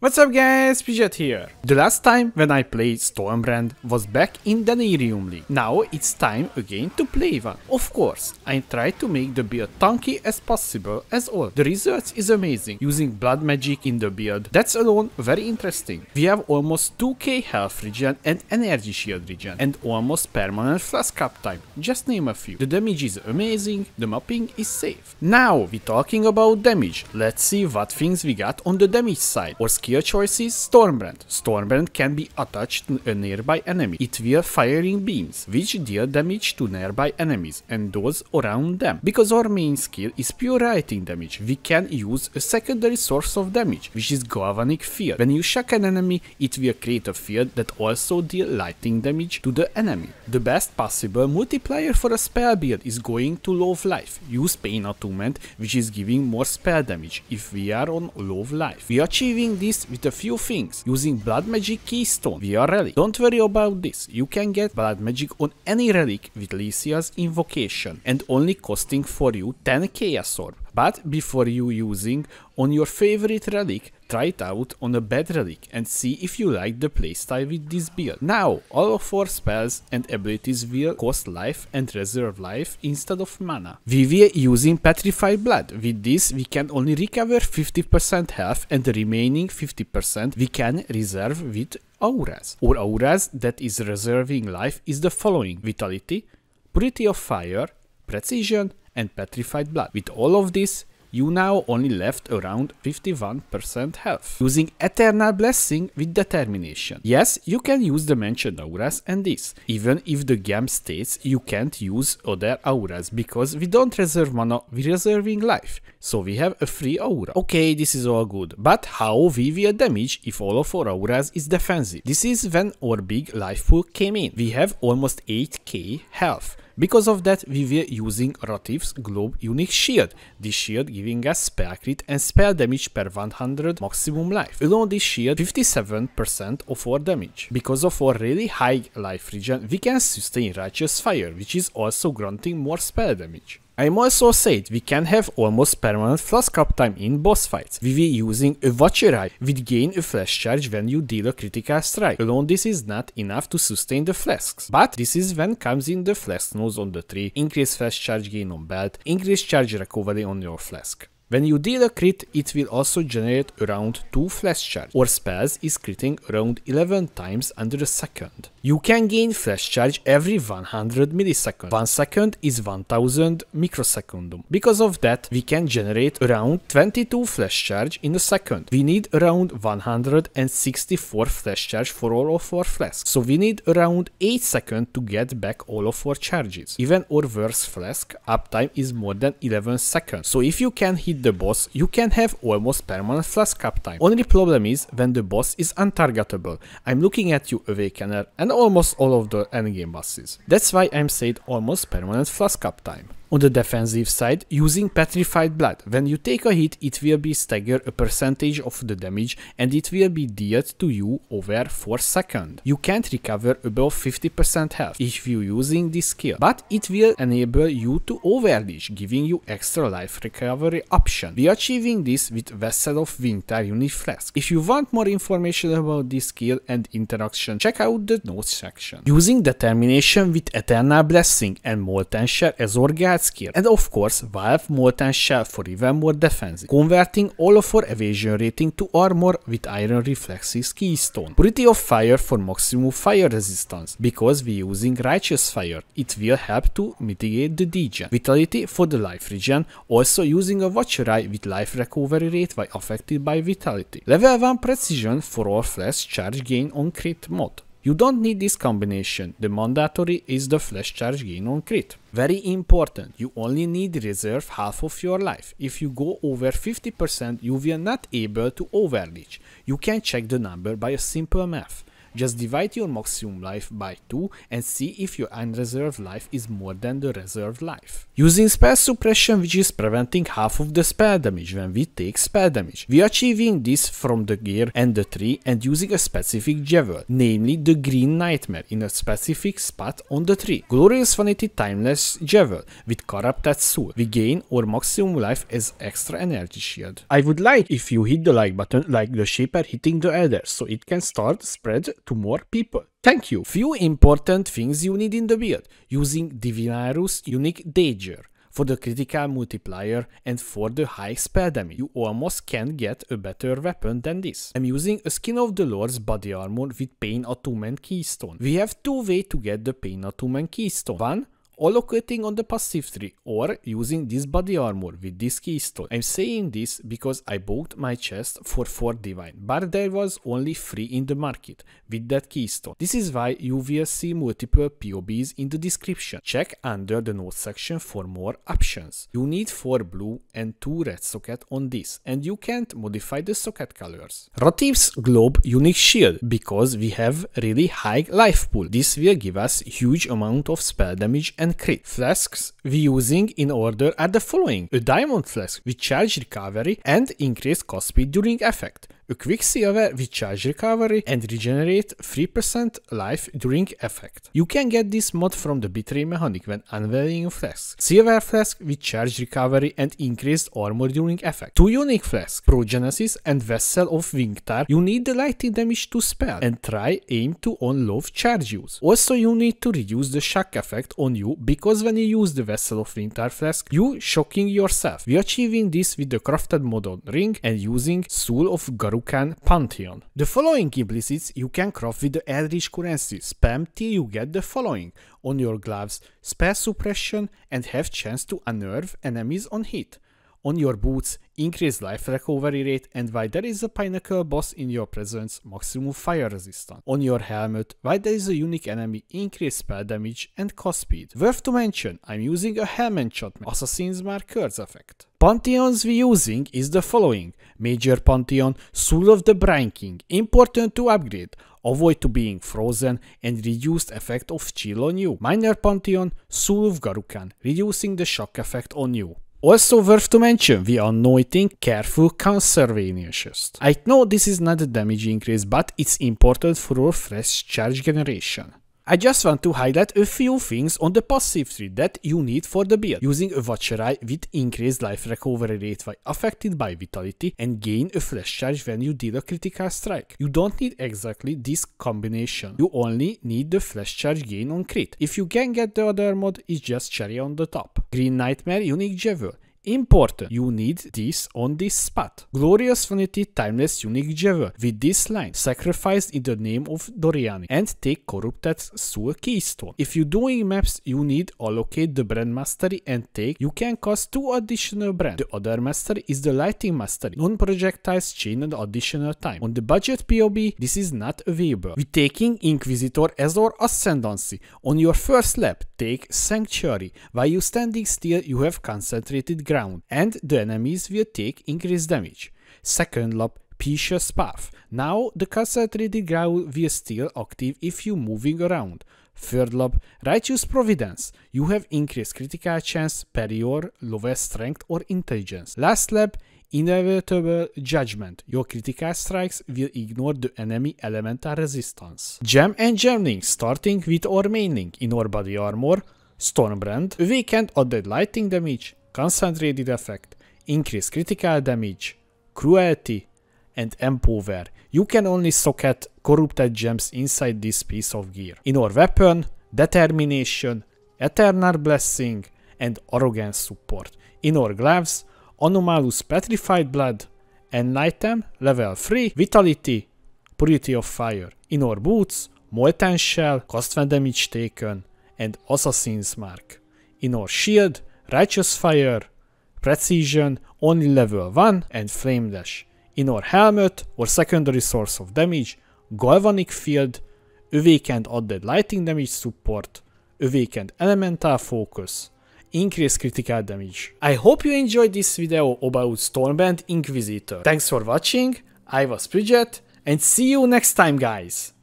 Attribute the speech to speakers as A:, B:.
A: What's up guys, Pidget here. The last time when I played Stormbrand was back in Delirium League. Now it's time again to play one. Of course, I tried to make the build tanky as possible as all. The results is amazing, using blood magic in the build. That's alone very interesting. We have almost 2k health regen and energy shield regen, and almost permanent flask uptime, just name a few. The damage is amazing, the mapping is safe. Now we're talking about damage. Let's see what things we got on the damage side. Or skill choices: Stormbrand. Stormbrand can be attached to a nearby enemy. It will firing beams, which deal damage to nearby enemies and those around them. Because our main skill is pure writing damage, we can use a secondary source of damage, which is galvanic field. When you shock an enemy, it will create a field that also deal lightning damage to the enemy. The best possible multiplier for a spell build is going to low life. Use pain attunement, which is giving more spell damage if we are on low life. We are achieving this with a few things, using blood magic keystone via relic. Don't worry about this, you can get blood magic on any relic with Lycia's invocation and only costing for you 10 chaos orb. But before you using on your favorite relic, try it out on a bad relic and see if you like the playstyle with this build. Now, all of our spells and abilities will cost life and reserve life instead of mana. We will using petrified blood. With this we can only recover 50% health and the remaining 50% we can reserve with auras. Or auras that is reserving life is the following: Vitality, Purity of Fire, Precision, and Petrified Blood. With all of this, you now only left around 51% health. Using Eternal Blessing with Determination. Yes, you can use the mentioned auras and this, even if the game states you can't use other auras, because we don't reserve mana, we're reserving life. So we have a free aura. Okay, this is all good, but how we will damage if all of our auras is defensive? This is when our big life pool came in. We have almost 8k health. Because of that, we were using Ratif's Globe Unique Shield. This shield giving us spell crit and spell damage per 100 maximum life. Alone this shield 57% of our damage. Because of our really high life regen, we can sustain Righteous Fire, which is also granting more spell damage. I'm also said we can have almost permanent flask uptime in boss fights. We were using a Watcher Eye, which gain a flash charge when you deal a critical strike. Alone this is not enough to sustain the flasks, but this is when comes in the flask nose on the tree, increase flash charge gain on belt, increase charge recovery on your flask. When you deal a crit, it will also generate around 2 flash charge. Our spells is critting around 11 times under a second. You can gain flash charge every 100 milliseconds. 1 second is 1000 microsecondum. Because of that, we can generate around 22 flash charge in a second. We need around 164 flash charge for all of our flasks. So we need around 8 seconds to get back all of our charges. Even our worst flask uptime is more than 11 seconds. So if you can hit the boss, you can have almost permanent flask uptime. Only problem is when the boss is untargetable. I'm looking at you, Awakener, and almost all of the endgame bosses. That's why I'm saying almost permanent flask uptime. On the defensive side, using Petrified Blood. When you take a hit, it will be stagger a percentage of the damage and it will be dealt to you over 4 seconds. You can't recover above 50% health if you're using this skill, but it will enable you to overleech, giving you extra life recovery option. We are achieving this with Vessel of Winter Unique Flask. If you want more information about this skill and interaction, check out the notes section. Using Determination with Eternal Blessing and Molten Shell as our guard skill, and of course Valve Molten Shell for even more defensive, converting all of our evasion rating to armor with Iron Reflexes keystone. Purity of Fire for maximum fire resistance, because we're using Righteous Fire, it will help to mitigate the degen. Vitality for the life regen, also using a Watcher Eye with life recovery rate while affected by Vitality. Level 1 Precision for all flash charge gain on crit mod. You don't need this combination, the mandatory is the flash charge gain on crit. Very important, you only need reserve half of your life. If you go over 50%, you will not able to overleech. You can check the number by a simple math. Just divide your maximum life by 2 and see if your unreserved life is more than the reserved life. Using spell suppression, which is preventing half of the spell damage when we take spell damage. We are achieving this from the gear and the tree and using a specific jewel, namely the green nightmare in a specific spot on the tree. Glorious Vanity Timeless Jewel with Corrupted Soul. We gain our maximum life as extra energy shield. I would like if you hit the like button like the Shaper hitting the Elder so it can start spread to more people. Thank you. Few important things you need in the build. Using Divinarus Unique Danger for the critical multiplier and for the high spell damage. You almost can't get a better weapon than this. I'm using a Skin of the Lord's body armor with Pain Attunement Keystone. We have two ways to get the Pain Attunement Keystone. One, allocating on the passive tree or using this body armor with this keystone. I'm saying this because I bought my chest for 4 divine, but there was only 3 in the market with that keystone. This is why you will see multiple POBs in the description. Check under the notes section for more options. You need 4 blue and 2 red socket on this, and you can't modify the socket colors. Rotif's Globe Unique Shield, because we have really high life pool. This will give us huge amount of spell damage and crit. Flasks we using in order are the following: a diamond flask with charge recovery and increased cost speed during effect, a quicksilver with charge recovery and regenerate 3% life during effect. You can get this mod from the Betray mechanic when unveiling a flask. Silver flask with charge recovery and increased armor during effect. 2 unique flasks, Progenesis and Vessel of Wingtar. You need the lightning damage to spell and try aim to on low charge use. Also you need to reduce the shock effect on you, because when you use the Vessel of Wingtar flask, you shocking yourself. We are achieving this with the crafted mod on ring and using Soul of Garukan Pantheon. The following implicits you can craft with the Eldritch currency. Spam till you get the following: on your gloves, spell suppression and have chance to unnerve enemies on hit. On your boots, increase life recovery rate, and while there is a pinnacle boss in your presence, maximum fire resistance. On your helmet, while there is a unique enemy, increase spell damage and cost speed. Worth to mention, I'm using a helmet shot Assassin's Mark Curse effect. Pantheons we using is the following: Major Pantheon, Soul of the Brine King, important to upgrade, avoid to being frozen and reduced effect of chill on you. Minor Pantheon, Soul of Garukan, reducing the shock effect on you. Also worth to mention, we are anointing Careful Conservationist. I know this is not a damage increase, but it's important for our fresh charge generation. I just want to highlight a few things on the passive tree that you need for the build. Using a Watcher Eye with increased life recovery rate while affected by vitality and gain a flash charge when you deal a critical strike. You don't need exactly this combination. You only need the flash charge gain on crit. If you can get the other mod, it's just cherry on the top. Green Nightmare Unique Jewel. Important, you need this on this spot. Glorious Vanity Timeless Unique Jewel with this line: sacrificed in the name of Doriani and take Corrupted Soul Keystone. If you're doing maps, you need allocate the brand mastery and take. You can cost 2 additional brand. The other mastery is the lighting mastery, non-projectiles chain and additional time. On the budget POB, this is not available. We're taking Inquisitor as our Ascendancy. On your first lap, take Sanctuary. While you standing still, you have concentrated ground, and the enemies will take increased damage. Second lap, Precious Path. Now the concentrated ground will still active if you moving around. Third lap, Righteous Providence. You have increased critical chance per your lowest strength or intelligence. Last lap, Inevitable Judgment. Your critical strikes will ignore the enemy elemental resistance. Gem and Gemling, starting with our main link. In our body armor, Stormbrand, Awakened added lightning damage, concentrated effect, increased critical damage, cruelty, and empower. You can only socket corrupted gems inside this piece of gear. In our weapon, determination, eternal blessing, and arrogance support. In our gloves, anomalous petrified blood, and item level 3, vitality, purity of fire. In our boots, molten shell, cost when damage taken, and assassin's mark. In our shield, righteous fire, precision, only level 1, and flame dash. In our helmet, or secondary source of damage, galvanic field, awakened added lightning damage support, awakened elemental focus, increased critical damage. I hope you enjoyed this video about Stormbrand Inquisitor. Thanks for watching, I was Bridget, and see you next time, guys!